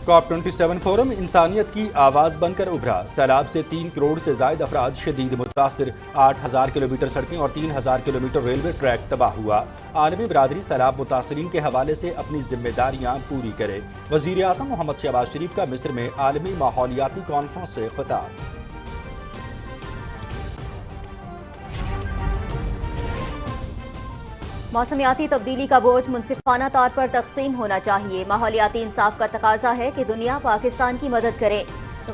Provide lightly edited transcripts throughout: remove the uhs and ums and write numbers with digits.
COP27 forum انسانیت کی آواز بن کر ابھرا۔ سیلاب سے 3 کروڑ سے زائد افراد شدید متاثر، 8,000 کلومیٹر سڑکیں اور 3,000 کلومیٹر ریلوے ٹریک تباہ ہوا۔ عالمی برادری سیلاب متاثرین کے حوالے سے اپنی ذمہ داریاں پوری کرے۔ وزیر اعظم محمد شہباز شریف کا مصر میں عالمی ماحولیاتی کانفرنس سے خطاب۔ موسمیاتی تبدیلی کا بوجھ منصفانہ طور پر تقسیم ہونا چاہیے۔ ماحولیاتی انصاف کا تقاضا ہے کہ دنیا پاکستان کی مدد کرے۔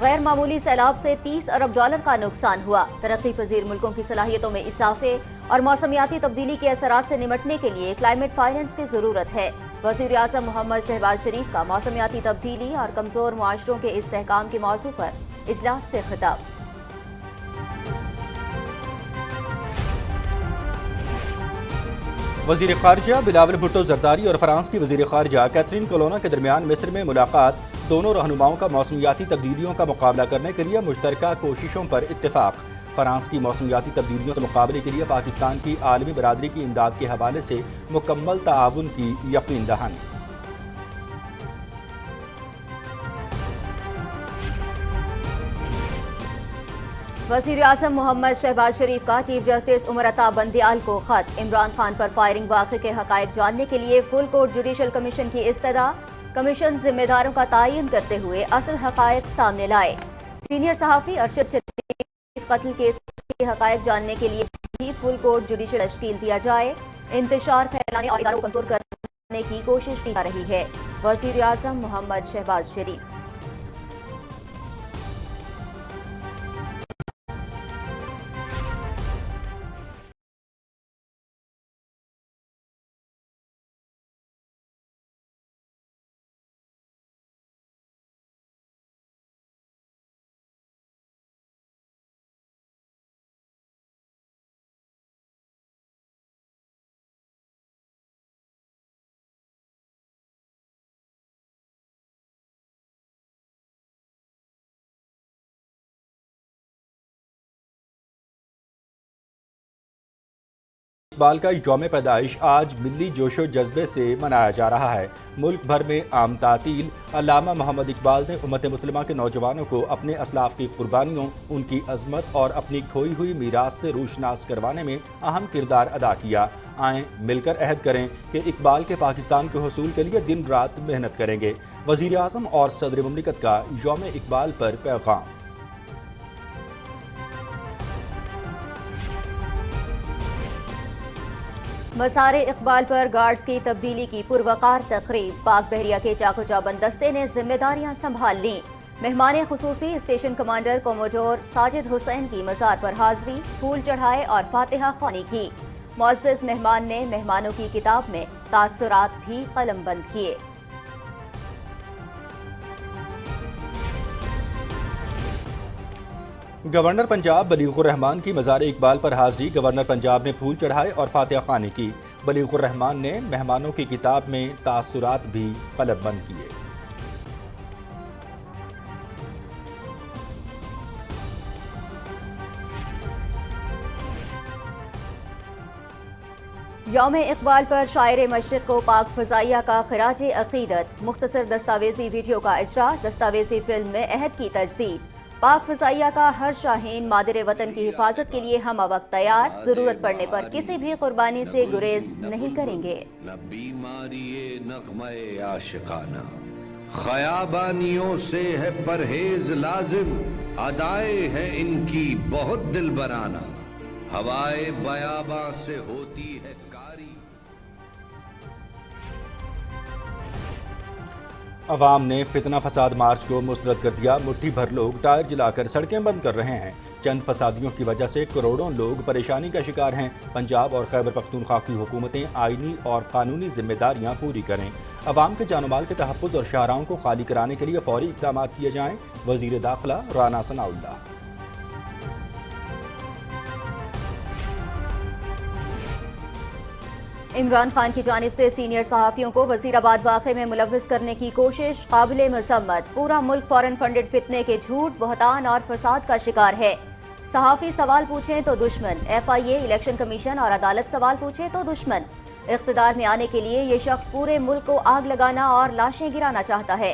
غیر معمولی سیلاب سے $30 ارب کا نقصان ہوا۔ ترقی پذیر ملکوں کی صلاحیتوں میں اضافے اور موسمیاتی تبدیلی کے اثرات سے نمٹنے کے لیے کلائمیٹ فائنانس کی ضرورت ہے۔ وزیر اعظم محمد شہباز شریف کا موسمیاتی تبدیلی اور کمزور معاشروں کے استحکام کے موضوع پر اجلاس سے خطاب۔ وزیر خارجہ بلاول بھٹو زرداری اور فرانس کی وزیر خارجہ کیتھرین کولونا کے درمیان مصر میں ملاقات۔ دونوں رہنماؤں کا موسمیاتی تبدیلیوں کا مقابلہ کرنے کے لیے مشترکہ کوششوں پر اتفاق۔ فرانس کی موسمیاتی تبدیلیوں سے مقابلے کے لیے پاکستان کی عالمی برادری کی امداد کے حوالے سے مکمل تعاون کی یقین دہانی۔ وزیر اعظم محمد شہباز شریف کا چیف جسٹس عمر عطا بندیال کو خط۔ عمران خان پر فائرنگ واقعے کے حقائق جاننے کے لیے فل کورٹ جوڈیشل کمیشن کی استدعا۔ کمیشن ذمہ داروں کا تعین کرتے ہوئے اصل حقائق سامنے لائے۔ سینئر صحافی ارشد شریف قتل کیس کے حقائق جاننے کے لیے بھی فل کورٹ جوڈیشل تشکیل دیا جائے۔ انتشار پھیلانے اور اداروں کو کمزور کرنے کی کوشش کی جا رہی ہے۔ وزیر اعظم محمد شہباز شریف۔ اقبال کا یوم پیدائش آج ملی جوش و جذبے سے منایا جا رہا ہے۔ ملک بھر میں عام تعطیل۔ علامہ محمد اقبال نے امت مسلمہ کے نوجوانوں کو اپنے اسلاف کی قربانیوں، ان کی عظمت اور اپنی کھوئی ہوئی میراث سے روشناس کروانے میں اہم کردار ادا کیا۔ آئیں مل کر عہد کریں کہ اقبال کے پاکستان کے حصول کے لیے دن رات محنت کریں گے۔ وزیر اعظم اور صدر مملکت کا یوم اقبال پر پیغام۔ مزار اقبال پر گارڈز کی تبدیلی کی پروقار تقریب۔ پاک بحریہ کے چاقو چابند دستے نے ذمہ داریاں سنبھال لیں۔ مہمان خصوصی اسٹیشن کمانڈر کوموڈور ساجد حسین کی مزار پر حاضری، پھول چڑھائے اور فاتحہ خوانی کی۔ معزز مہمان نے مہمانوں کی کتاب میں تاثرات بھی قلم بند کیے۔ گورنر پنجاب بلیغ الرحمان کی مزار اقبال پر حاضری۔ گورنر پنجاب نے پھول چڑھائے اور فاتحہ خوانی کی۔ بلیغ الرحمان نے مہمانوں کی کتاب میں تاثرات بھی قلم بند کیے۔ یوم اقبال پر شاعر مشرق کو پاک فضائیہ کا خراج عقیدت۔ مختصر دستاویزی ویڈیو کا اجرا۔ دستاویزی فلم میں عہد کی تجدید۔ پاک فضائیہ کا ہر شاہین مادر وطن کی حفاظت کے لیے ہم وقت تیار، ضرورت پڑنے پر کسی بھی قربانی سے گریز نہیں کریں گے۔ نہ بیماری نغمہ عاشقانہ، خیابانیوں سے ہے پرہیز لازم، ادائیں ہیں ان کی بہت دل برانہ، ہوائے بیاباں سے ہوتی ہے کاری۔ عوام نے فتنہ فساد مارچ کو مسترد کر دیا۔ مٹھی بھر لوگ ٹائر جلا کر سڑکیں بند کر رہے ہیں۔ چند فسادیوں کی وجہ سے کروڑوں لوگ پریشانی کا شکار ہیں۔ پنجاب اور خیبر پختونخوا کی حکومتیں آئینی اور قانونی ذمہ داریاں پوری کریں۔ عوام کے جان و مال کے تحفظ اور شاہراہوں کو خالی کرانے کے لیے فوری اقدامات کیے جائیں۔ وزیر داخلہ رانا ثناء اللہ۔ عمران خان کی جانب سے سینئر صحافیوں کو وزیر آباد واقعے میں ملوث کرنے کی کوشش قابل مذمت۔ پورا ملک فارن فنڈڈ فتنے کے جھوٹ، بہتان اور فساد کا شکار ہے۔ صحافی سوال پوچھیں تو دشمن، FIA، الیکشن کمیشن اور عدالت سوال پوچھیں تو دشمن۔ اقتدار میں آنے کے لیے یہ شخص پورے ملک کو آگ لگانا اور لاشیں گرانا چاہتا ہے۔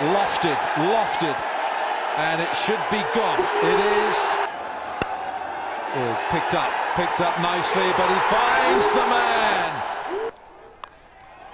Lofted, and it should be gone. It is. Oh, picked up nicely, but he finds the man.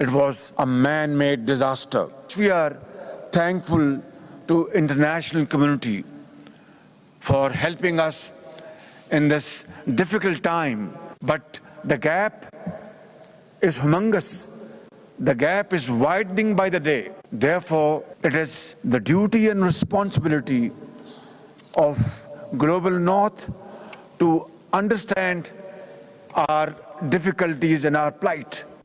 It was a man-made disaster. We are thankful to international community for helping us in this difficult time. But the gap is humongous. The gap is widening by the day. Therefore, it is the duty and responsibility of Global North to understand our difficulties and our plight.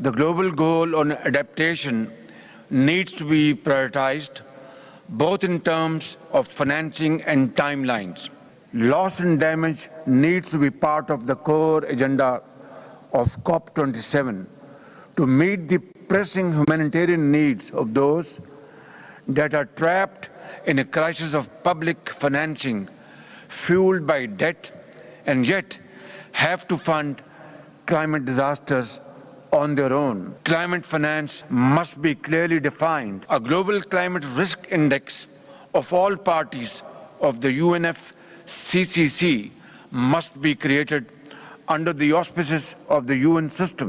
The global goal on adaptation needs to be prioritized both in terms of financing and timelines. Loss and damage needs to be part of the core agenda of COP27 to meet the pressing humanitarian needs of those that are trapped in a crisis of public financing fueled by debt and yet have to fund climate disasters on their own. Climate finance must be clearly defined. A global climate risk index of all parties of the UNFCCC must be created under the auspices of the UN system.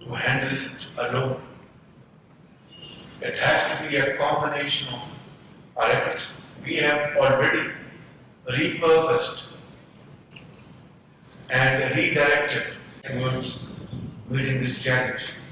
To handle it alone. It has to be a combination of our efforts. We have already repurposed and redirected towards meeting this challenge.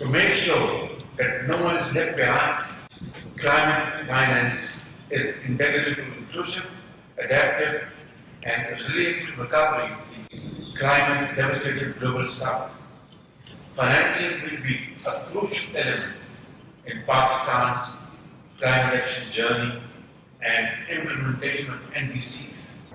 To make sure that no one is left behind, Climate finance is integral to inclusive, adaptive, and resilient recovery. Climate devastated global south. Financing will be a crucial element in Pakistan's climate action journey and implementation of NDCs.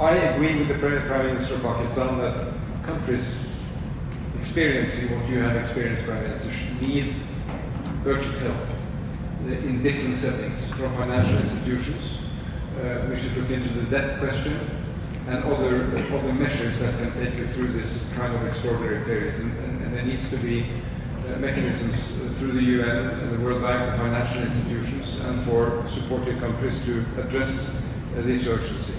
I agree with the Prime Minister of Pakistan that countries experiencing what you have experienced, Prime Minister, need urgent help in different settings, from financial institutions. We should look into the debt question and other measures that can take you through this kind of extraordinary period. And there needs to be mechanisms through the UN and the World Bank, the financial institutions, and for supporting countries to address this urgency.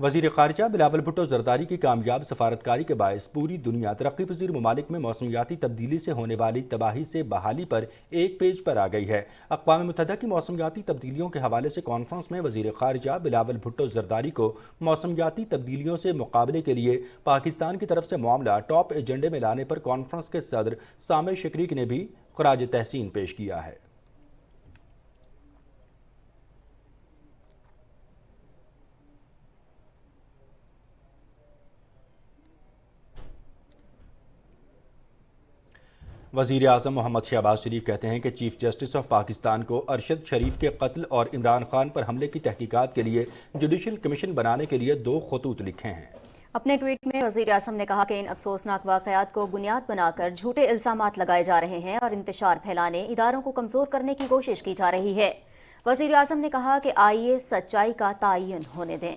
وزیر خارجہ بلاول بھٹو زرداری کی کامیاب سفارتکاری کے باعث پوری دنیا ترقی پذیر ممالک میں موسمیاتی تبدیلی سے ہونے والی تباہی سے بحالی پر ایک پیج پر آ گئی ہے۔ اقوام متحدہ کی موسمیاتی تبدیلیوں کے حوالے سے کانفرنس میں وزیر خارجہ بلاول بھٹو زرداری کو موسمیاتی تبدیلیوں سے مقابلے کے لیے پاکستان کی طرف سے معاملہ ٹاپ ایجنڈے میں لانے پر کانفرنس کے صدر سامع شکریک نے بھی خراج تحسین پیش کیا ہے۔ وزیر اعظم محمد شہباز شریف کہتے ہیں کہ چیف جسٹس آف پاکستان کو ارشد شریف کے قتل اور عمران خان پر حملے کی تحقیقات کے لیے جوڈیشل کمیشن بنانے کے لیے 2 خطوط لکھے ہیں۔ اپنے ٹویٹ میں وزیر اعظم نے کہا کہ ان افسوسناک واقعات کو بنیاد بنا کر جھوٹے الزامات لگائے جا رہے ہیں اور انتشار پھیلانے اداروں کو کمزور کرنے کی کوشش کی جا رہی ہے۔ وزیر اعظم نے کہا کہ آئیے سچائی کا تعین ہونے دیں۔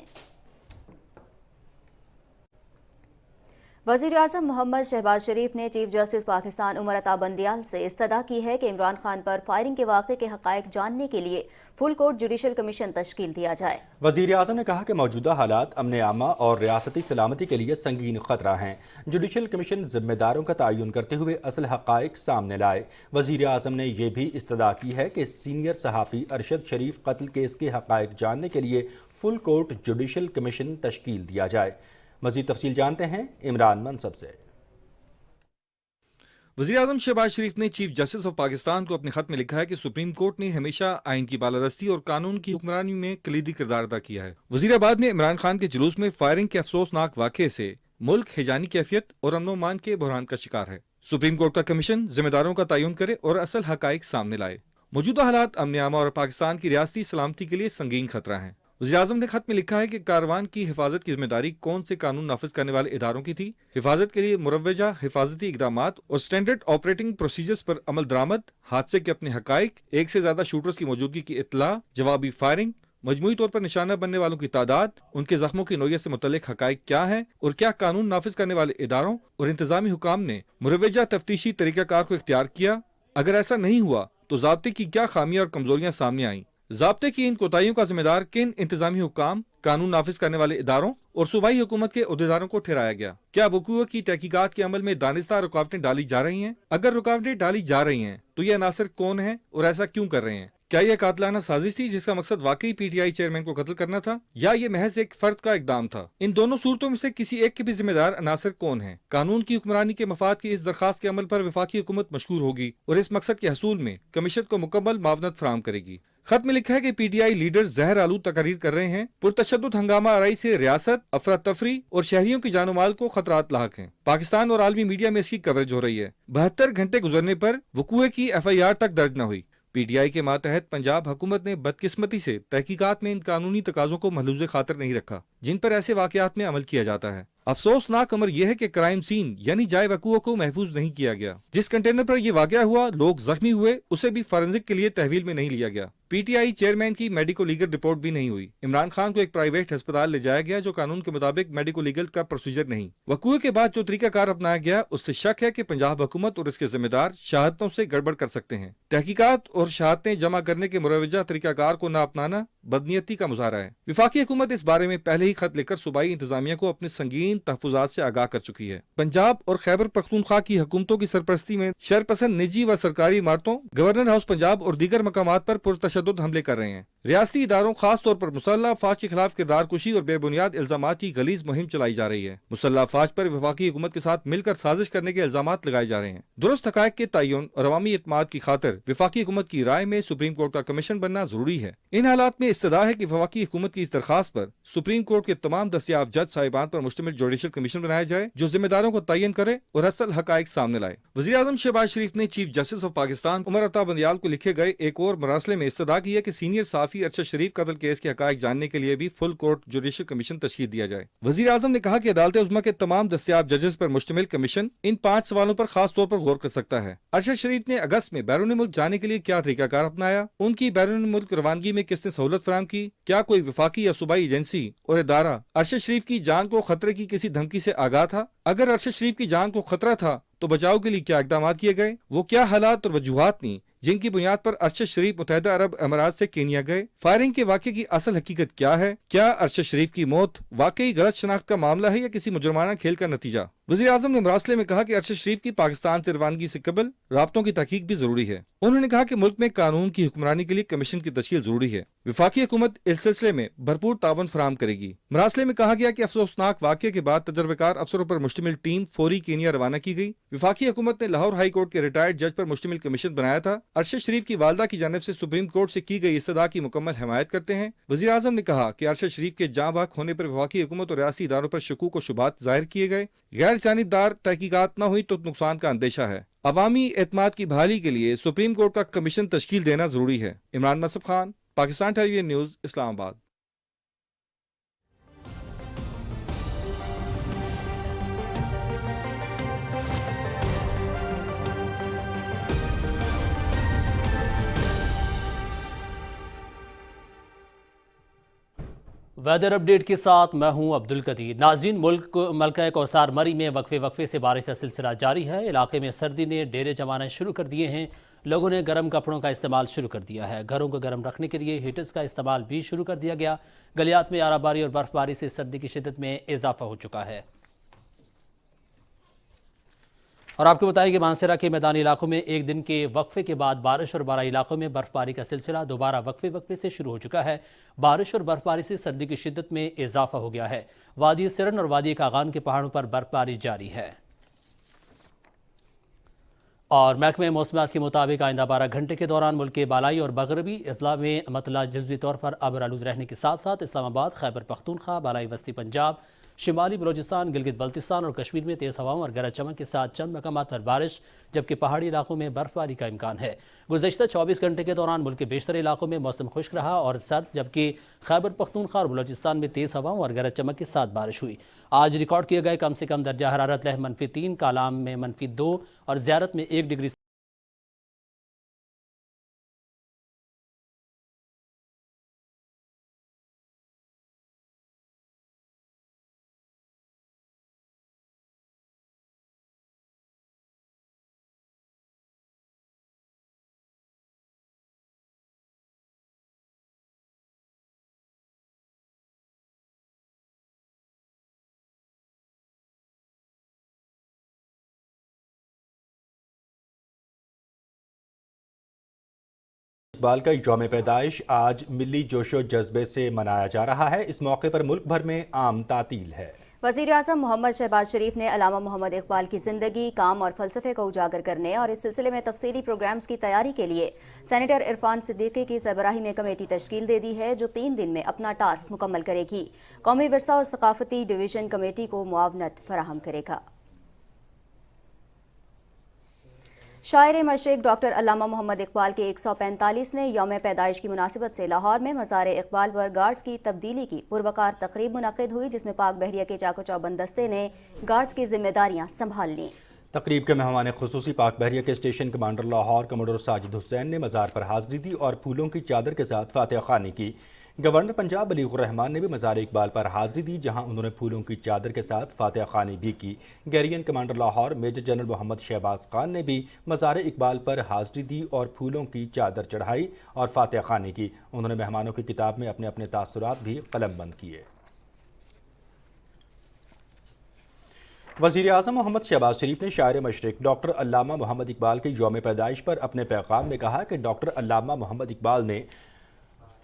وزیر اعظم محمد شہباز شریف نے چیف جسٹس پاکستان عمر عطا بندیال سے استدعا کی ہے کہ عمران خان پر فائرنگ کے واقعے کے حقائق جاننے کے لیے فل کورٹ جوڈیشل کمیشن تشکیل دیا جائے۔ وزیر اعظم نے کہا کہ موجودہ حالات امن عامہ اور ریاستی سلامتی کے لیے سنگین خطرہ ہیں۔ جوڈیشل کمیشن ذمہ داروں کا تعین کرتے ہوئے اصل حقائق سامنے لائے۔ وزیر اعظم نے یہ بھی استدعا کی ہے کہ سینئر صحافی ارشد شریف قتل کیس کے حقائق جاننے کے لیے فل کورٹ جوڈیشل کمیشن تشکیل دیا جائے۔ مزید تفصیل جانتے ہیں عمران منصب سے۔ وزیر اعظم شہباز شریف نے چیف جسٹس آف پاکستان کو اپنے خط میں لکھا ہے کہ سپریم کورٹ نے ہمیشہ آئین کی بالادستی اور قانون کی حکمرانی میں کلیدی کردار ادا کیا ہے۔ وزیر آباد میں عمران خان کے جلوس میں فائرنگ کے افسوسناک واقعے سے ملک ہیجانی کیفیت اور امن و امان کے بحران کا شکار ہے۔ سپریم کورٹ کا کمیشن ذمہ داروں کا تعین کرے اور اصل حقائق سامنے لائے۔ موجودہ حالات امن عامہ اور پاکستان کی ریاستی سلامتی کے لیے سنگین خطرہ ہیں۔ وزیر اعظم نے خط میں لکھا ہے کہ کاروان کی حفاظت کی ذمہ داری کون سے قانون نافذ کرنے والے اداروں کی تھی۔ حفاظت کے لیے مروجہ حفاظتی اقدامات اور سٹینڈرڈ آپریٹنگ پروسیجرز پر عمل درآمد، حادثے کے اپنے حقائق، ایک سے زیادہ شوٹرز کی موجودگی کی اطلاع، جوابی فائرنگ، مجموعی طور پر نشانہ بننے والوں کی تعداد، ان کے زخموں کی نوعیت سے متعلق حقائق کیا ہیں اور کیا قانون نافذ کرنے والے اداروں اور انتظامی حکام نے مروجہ تفتیشی طریقہ کار کو اختیار کیا۔ اگر ایسا نہیں ہوا تو ضابطے کی کیا خامیاں اور کمزوریاں سامنے آئیں۔ ضابطے کی ان کوتاہیوں کا ذمہ دار کن انتظامی حکام، قانون نافذ کرنے والے اداروں اور صوبائی حکومت کے عہدیداروں کو ٹھہرایا گیا۔ کیا وقوع کی تحقیقات کے عمل میں دانستہ رکاوٹیں ڈالی جا رہی ہیں؟ اگر رکاوٹیں ڈالی جا رہی ہیں تو یہ عناصر کون ہیں اور ایسا کیوں کر رہے ہیں؟ کیا یہ قاتلانہ سازش تھی جس کا مقصد واقعی پی ٹی آئی چیئرمین کو قتل کرنا تھا، یا یہ محض ایک فرد کا اقدام تھا؟ ان دونوں صورتوں میں سے کسی ایک کے بھی ذمہ دار عناصر کون ہیں؟ قانون کی حکمرانی کے مفاد کی اس درخواست کے عمل پر وفاقی حکومت مشکور ہوگی اور اس مقصد کے حصول میں کمیشن کو مکمل معاونت فراہم کرے گی۔ خط میں لکھا ہے کہ پی ٹی آئی لیڈرز زہر آلود تقاریر کر رہے ہیں۔ پرتشدد ہنگامہ آرائی سے ریاست، افراتفری اور شہریوں کی جان و مال کو خطرات لاحق ہیں۔ پاکستان اور عالمی میڈیا میں اس کی کوریج ہو رہی ہے۔ 72 گھنٹے گزرنے پر وقوع کی ایف آئی آر تک درج نہ ہوئی۔ پی ٹی آئی کے ماتحت پنجاب حکومت نے بدقسمتی سے تحقیقات میں ان قانونی تقاضوں کو محلوظ خاطر نہیں رکھا جن پر ایسے واقعات میں عمل کیا جاتا ہے۔ افسوسناک امر یہ ہے کہ کرائم سین یعنی جائے وقوع کو محفوظ نہیں کیا گیا۔ جس کنٹینر پر یہ واقعہ ہوا، لوگ زخمی ہوئے، اسے بھی فورنزک کے لیے تحویل میں نہیں لیا گیا۔ پی ٹی آئی چیئرمین کی میڈیکو لیگل رپورٹ بھی نہیں ہوئی۔ عمران خان کو ایک پرائیویٹ ہسپتال لے جایا گیا جو قانون کے مطابق میڈیکو لیگل کا پروسیجر نہیں۔ وقوع کے بعد جو طریقہ کار اپنایا گیا اس سے شک ہے کہ پنجاب حکومت اور اس کے ذمہ دار شہادتوں سے گڑبڑ کر سکتے ہیں۔ تحقیقات اور شہادتیں جمع کرنے کے مروجہ طریقہ کار کو نہ اپنانا بدنیتی کا مظاہرہ ہے۔ وفاقی حکومت اس بارے میں پہلے ہی خط لکھ کر صوبائی انتظامیہ کو اپنے سنگین تحفظات سے آگاہ کر چکی ہے۔ پنجاب اور خیبر پختونخوا کی حکومتوں کی سرپرستی میں شرپسند نجی و سرکاری عمارتوں، گورنر ہاؤس پنجاب اور دیگر مقامات پر پرتشدد حملے کر رہے ہیں۔ ریاستی اداروں خاص طور پر مسلح افواج کے خلاف کردار کشی اور بے بنیاد الزامات کی غلیظ مہم چلائی جا رہی ہے۔ مسلح افواج پر وفاقی حکومت کے ساتھ مل کر سازش کرنے کے الزامات لگائے جا رہے ہیں۔ درست حقائق کے تعین اور عوامی اعتماد کی خاطر وفاقی حکومت کی رائے میں سپریم کورٹ کا کمیشن بننا ضروری ہے۔ ان حالات میں استدعا ہے کہ وفاقی حکومت کی اس درخواست پر سپریم کورٹ کے تمام دستیاب جج صاحبان پر مشتمل جوڈیشل کمیشن بنایا جائے جو ذمہ داروں کو تعین کرے اور اصل حقائق سامنے لائے۔ وزیر اعظم شہباز شریف نے chief justice of Pakistan Umar Ata Bandial کو لکھے گئے ایک اور مراسلے میں استدعا کی ہے کہ سینئر صحافی ارشد شریف قتل کیس کے حقائق جاننے کے لیے بھی فل کورٹ جوڈیشل کمیشن تشکیل دیا جائے۔ وزیر اعظم نے کہا کہ عدالت عظمیٰ کے تمام دستیاب ججز پر مشتمل کمیشن ان 5 سوالوں پر خاص طور پر غور کر سکتا ہے۔ ارشد شریف نے اگست میں بیرون ملک جانے کے لیے کیا طریقہ کار اپنایا، ان کی بیرون ملک روانگی میں کس نے سہولت فراہم کی، کیا کوئی وفاقی یا صوبائی ایجنسی اور ادارہ ارشد شریف کی جان کو خطرے کی کسی دھمکی سے آگاہ تھا، اگر ارشد شریف کی جان کو خطرہ تھا تو بچاؤ کے لیے کیا اقدامات کیے گئے، وہ کیا حالات اور وجوہات تھیں جن کی بنیاد پر ارشد شریف متحدہ عرب امارات سے کینیا گئے۔ فائرنگ کے واقعے کی اصل حقیقت کیا ہے؟ کیا ارشد شریف کی موت واقعی غلط شناخت کا معاملہ ہے یا کسی مجرمانہ کھیل کا نتیجہ؟ وزیر اعظم نے مراسلے میں کہا کہ ارشد شریف کی پاکستان سے روانگی سے قبل رابطوں کی تحقیق بھی ضروری ہے۔ انہوں نے کہا کہ ملک میں قانون کی حکمرانی کے لیے کمیشن کی تشکیل ضروری ہے۔ وفاقی حکومت اس سلسلے میں بھرپور تعاون فراہم کرے گی۔ مراسلے میں کہا گیا کہ افسوسناک واقعے کے بعد تجربہ کار افسروں پر مشتمل ٹیم فوری کینیا روانہ کی گئی۔ وفاقی حکومت نے لاہور ہائی کورٹ کے ریٹائرڈ جج پر مشتمل کمیشن بنایا تھا۔ ارشد شریف کی والدہ کی جانب سے سپریم کورٹ سے کی گئی استدعا کی مکمل حمایت کرتے ہیں۔ وزیر اعظم نے کہا کہ ارشد شریف کے جاں بحق ہونے پر وفاقی حکومت اور ریاستی اداروں پر شکوک و شبہات ظاہر کیے گئے۔ غیر جانبدار تحقیقات نہ ہوئی تو نقصان کا اندیشہ ہے۔ عوامی اعتماد کی بحالی کے لیے سپریم کورٹ کا کمیشن تشکیل دینا ضروری ہے۔ عمران مصعب خان، پاکستان ٹیلی ویژن نیوز، اسلام آباد۔ ویدر اپڈیٹ کے ساتھ میں ہوں عبد القدیر۔ ناظرین، ملکہ کوثر مری میں وقفے سے بارش کا سلسلہ جاری ہے۔ علاقے میں سردی نے ڈیرے جمانے شروع کر دیے ہیں۔ لوگوں نے گرم کپڑوں کا استعمال شروع کر دیا ہے۔ گھروں کو گرم رکھنے کے لیے ہیٹرز کا استعمال بھی شروع کر دیا گیا۔ گلیات میں آرا باری اور برف باری سے سردی کی شدت میں اضافہ ہو چکا ہے۔ اور آپ کو بتائیں کہ مانسہرہ کے میدانی علاقوں میں ایک دن کے وقفے کے بعد بارش اور بالائی علاقوں میں برف باری کا سلسلہ دوبارہ وقفے سے شروع ہو چکا ہے۔ بارش اور برف باری سے سردی کی شدت میں اضافہ ہو گیا ہے۔ وادی سرن اور وادی کاغان کے پہاڑوں پر برف باری جاری ہے۔ اور محکمہ موسمیات کے مطابق آئندہ 12 گھنٹے کے دوران ملک کے بالائی اور مغربی اضلاع میں مطلع جزوی طور پر ابر آلود رہنے کے ساتھ ساتھ اسلام آباد، خیبر پختونخوا، بالائی وسطی پنجاب، شمالی بلوچستان، گلگت بلتستان اور کشمیر میں تیز ہواؤں اور گرج چمک کے ساتھ چند مقامات پر بارش، جبکہ پہاڑی علاقوں میں برف باری کا امکان ہے۔ گزشتہ 24 گھنٹے کے دوران ملک کے بیشتر علاقوں میں موسم خشک رہا اور سرد، جبکہ خیبر پختونخوا اور بلوچستان میں تیز ہواؤں اور گرج چمک کے ساتھ بارش ہوئی۔ آج ریکارڈ کیے گئے کم سے کم درجہ حرارت لہ -3، کالام میں -2 اور زیارت میں 1 ڈگری اقبال کا یوم پیدائش آج ملی جوش و جذبے سے منایا جا رہا ہے۔ اس موقع پر ملک بھر میں عام تعطیل ہے۔ وزیر اعظم محمد شہباز شریف نے علامہ محمد اقبال کی زندگی، کام اور فلسفے کو اجاگر کرنے اور اس سلسلے میں تفصیلی پروگرامز کی تیاری کے لیے سینیٹر عرفان صدیقی کی سربراہی میں کمیٹی تشکیل دے دی ہے، جو 3 دن میں اپنا ٹاسک مکمل کرے گی۔ قومی ورثہ اور ثقافتی ڈویژن کمیٹی کو معاونت فراہم کرے گا۔ شاعر مشرق ڈاکٹر علامہ محمد اقبال کے 145ویں یوم پیدائش کی مناسبت سے لاہور میں مزار اقبال پر گارڈز کی تبدیلی کی پروقار تقریب منعقد ہوئی، جس میں پاک بحریہ کے چاق و چوبند دستے نے گارڈز کی ذمہ داریاں سنبھال لیں۔ تقریب کے مہمان خصوصی پاک بحریہ کے station commander Lahore commander Sajid Hussain نے مزار پر حاضری دی اور پھولوں کی چادر کے ساتھ فاتحہ خوانی کی۔ گورنر پنجاب بلیغ الرحمان نے بھی مزار اقبال پر حاضری دی، جہاں انہوں نے پھولوں کی چادر کے ساتھ فاتحہ خوانی بھی کی۔ گیرین کمانڈر لاہور میجر جنرل محمد شہباز خان نے بھی مزار اقبال پر حاضری دی اور پھولوں کی چادر چڑھائی اور فاتحہ خوانی کی۔ انہوں نے مہمانوں کی کتاب میں اپنے اپنے تاثرات بھی قلم بند کیے۔ وزیر اعظم محمد شہباز شریف نے شاعر مشرق ڈاکٹر علامہ محمد اقبال کے یوم پیدائش پر اپنے پیغام میں کہا کہ ڈاکٹر علامہ محمد اقبال نے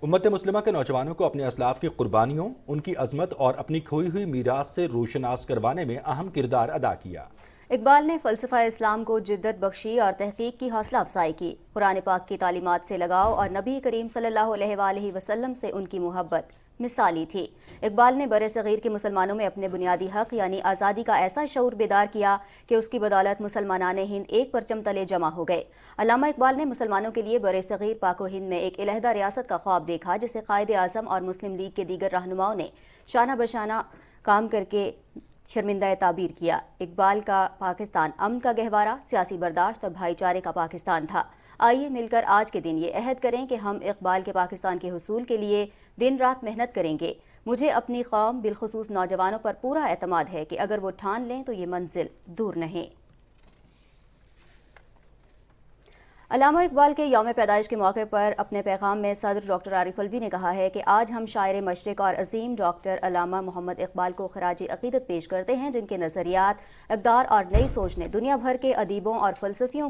امت مسلمہ کے نوجوانوں کو اپنے اسلاف کی قربانیوں، ان کی عظمت اور اپنی کھوئی ہوئی میراث سے روشناس کروانے میں اہم کردار ادا کیا۔ اقبال نے فلسفہ اسلام کو جدت بخشی اور تحقیق کی حوصلہ افزائی کی۔ قرآن پاک کی تعلیمات سے لگاؤ اور نبی کریم صلی اللہ علیہ وآلہ وسلم سے ان کی محبت مثالی تھی۔ اقبال نے بر صغیر کے مسلمانوں میں اپنے بنیادی حق یعنی آزادی کا ایسا شعور بیدار کیا کہ اس کی بدولت مسلمانان ہند ایک پرچم تلے جمع ہو گئے۔ علامہ اقبال نے مسلمانوں کے لیے بر صغیر پاک و ہند میں ایک علیحدہ ریاست کا خواب دیکھا، جسے قائد اعظم اور مسلم لیگ کے دیگر رہنماؤں نے شانہ بشانہ کام کر کے شرمندہ تعبیر کیا۔ اقبال کا پاکستان امن کا گہوارہ، سیاسی برداشت اور بھائی چارے کا پاکستان تھا۔ آئیے مل کر آج کے دن یہ عہد کریں کہ ہم اقبال کے پاکستان کے حصول کے لیے دن رات محنت کریں گے۔ مجھے اپنی قوم بالخصوص نوجوانوں پر پورا اعتماد ہے کہ اگر وہ ٹھان لیں تو یہ منزل دور نہیں۔ علامہ اقبال کے یوم پیدائش کے موقع پر اپنے پیغام میں صدر ڈاکٹر عارف الوی نے کہا ہے کہ آج ہم شاعر مشرق اور عظیم ڈاکٹر علامہ محمد اقبال کو خراج عقیدت پیش کرتے ہیں، جن کے نظریات، اقدار اور نئی سوچ نے دنیا بھر کے ادیبوں اور فلسفیوں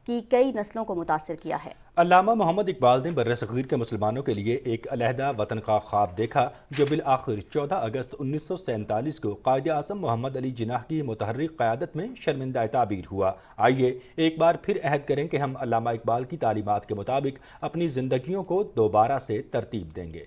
کی کئی نسلوں کو متاثر کیا ہے۔ علامہ محمد اقبال نے بر صغیر کے مسلمانوں کے لیے ایک علیحدہ وطن کا خواب دیکھا جو بالآخر 14 اگست 1947 کو قائد اعظم محمد علی جناح کی متحرک قیادت میں شرمندہ تعبیر ہوا۔ آئیے ایک بار پھر عہد کریں کہ ہم علامہ اقبال کی تعلیمات کے مطابق اپنی زندگیوں کو دوبارہ سے ترتیب دیں گے۔